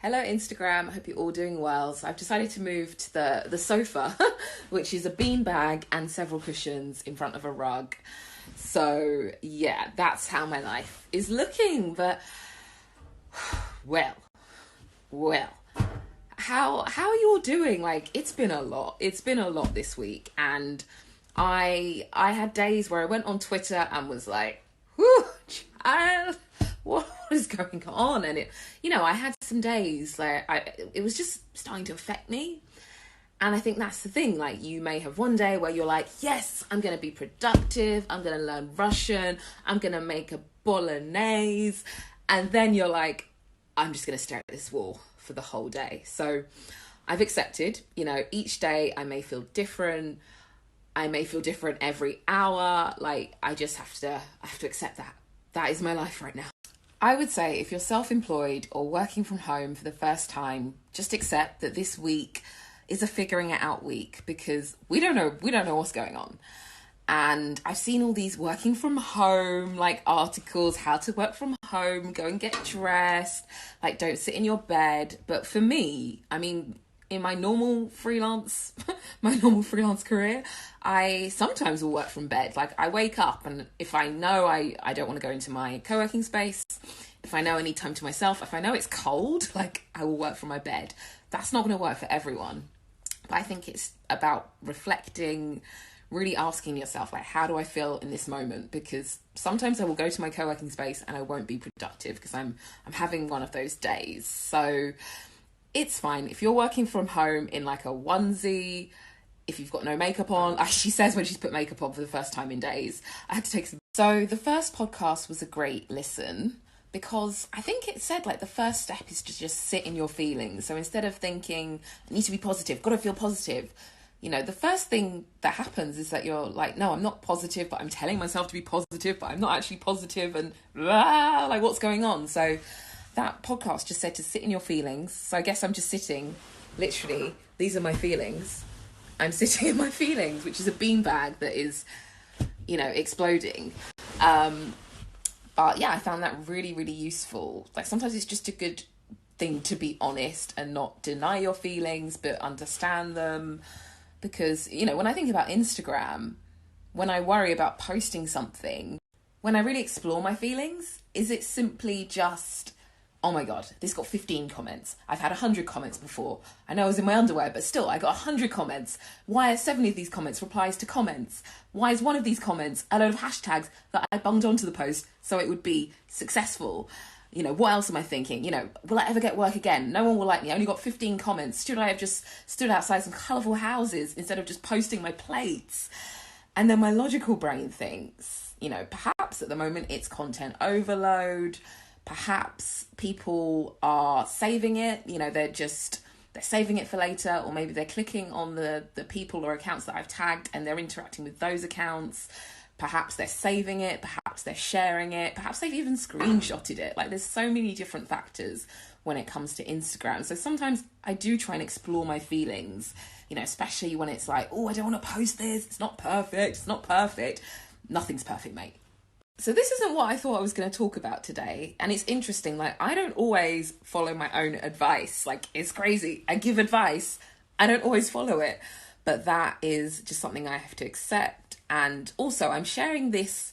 Hello Instagram, I hope you're all doing well. So I've decided to move to the sofa, which is a beanbag and several cushions in front of a rug. So yeah, that's how my life is looking. But well, how are you all doing? Like, it's been a lot. It's been a lot this week, and I had days where I went on Twitter and was like, whew, child, what is going on? And I had some days like it was just starting to affect me. And I think that's the thing. Like, you may have one day where you're like, yes, I'm going to be productive. I'm going to learn Russian. I'm going to make a bolognese. And then you're like, I'm just going to stare at this wall for the whole day. So I've accepted, each day I may feel different. I may feel different every hour. Like, I have to accept that. That is my life right now. I would say if you're self-employed or working from home for the first time, just accept that this week is a figuring it out week, because we don't know what's going on. And I've seen all these working from home, like, articles, how to work from home, go and get dressed, like, don't sit in your bed. But for me, I mean, in my normal freelance career, I sometimes will work from bed. Like, I wake up, and if I know I don't want to go into my co-working space, if I know I need time to myself, if I know it's cold, like, I will work from my bed. That's not going to work for everyone. But I think it's about reflecting, really asking yourself, like, how do I feel in this moment? Because sometimes I will go to my co-working space and I won't be productive because I'm having one of those days. So it's fine. If you're working from home in like a onesie, if you've got no makeup on, as she says when she's put makeup on for the first time in days, I had to take some. So the first podcast was a great listen, because I think it said, like, the first step is to just sit in your feelings. So instead of thinking, I need to be positive, got to feel positive, the first thing that happens is that you're like, no, I'm not positive, but I'm telling myself to be positive, but I'm not actually positive, and blah, like, what's going on? So that podcast just said to sit in your feelings. So I guess I'm just sitting, literally, these are my feelings. I'm sitting in my feelings, which is a beanbag that is, exploding. But yeah, I found that really, really useful. Like, sometimes it's just a good thing to be honest and not deny your feelings, but understand them. Because, when I think about Instagram, when I worry about posting something, when I really explore my feelings, is it simply just, oh my God, this got 15 comments. I've had 100 comments before. I know I was in my underwear, but still, I got 100 comments. Why are 70 of these comments replies to comments? Why is one of these comments a load of hashtags that I bunged onto the post so it would be successful? What else am I thinking? Will I ever get work again? No one will like me. I only got 15 comments. Should I have just stood outside some colourful houses instead of just posting my plates? And then my logical brain thinks, perhaps at the moment it's content overload. Perhaps people are saving it, they're saving it for later, or maybe they're clicking on the people or accounts that I've tagged and they're interacting with those accounts. Perhaps they're saving it, perhaps they're sharing it, perhaps they've even screenshotted it. Like, there's so many different factors when it comes to Instagram. So sometimes I do try and explore my feelings, especially when it's like, oh, I don't want to post this, it's not perfect. Nothing's perfect, mate. So this isn't what I thought I was going to talk about today. And it's interesting, like, I don't always follow my own advice. Like, it's crazy. I give advice, I don't always follow it. But that is just something I have to accept. And also, I'm sharing this,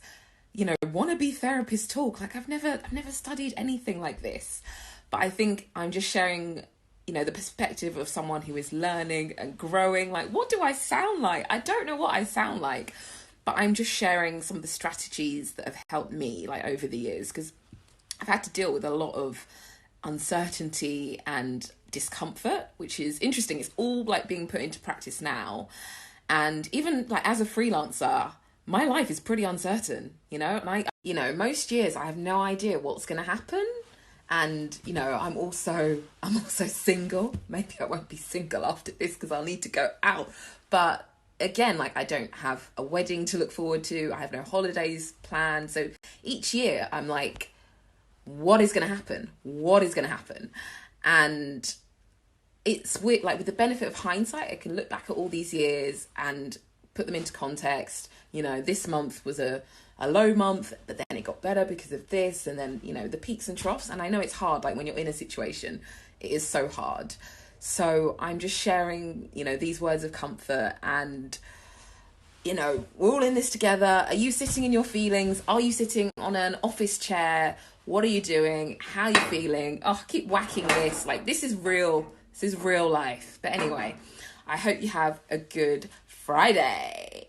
wannabe therapist talk. Like, I've never studied anything like this. But I think I'm just sharing, the perspective of someone who is learning and growing. Like, what do I sound like? I don't know what I sound like. But I'm just sharing some of the strategies that have helped me, like, over the years, because I've had to deal with a lot of uncertainty and discomfort, which is interesting. It's all, like, being put into practice now. And even, like, as a freelancer, my life is pretty uncertain, And most years I have no idea what's going to happen. And, I'm also single. Maybe I won't be single after this because I'll need to go out. But again, like, I don't have a wedding to look forward to. I have no holidays planned. So each year I'm like, what is going to happen? What is going to happen? And it's weird, like, with the benefit of hindsight, I can look back at all these years and put them into context. This month was a a low month, but then it got better because of this, and then, you know, the peaks and troughs. And I know it's hard, like when you're in a situation, it is so hard. So I'm just sharing, you know, these words of comfort, and, you know, we're all in this together. Are you sitting in your feelings? Are you sitting on an office chair? What are you doing? How are you feeling? Oh, keep whacking this. Like, this is real. This is real life. But anyway, I hope you have a good Friday.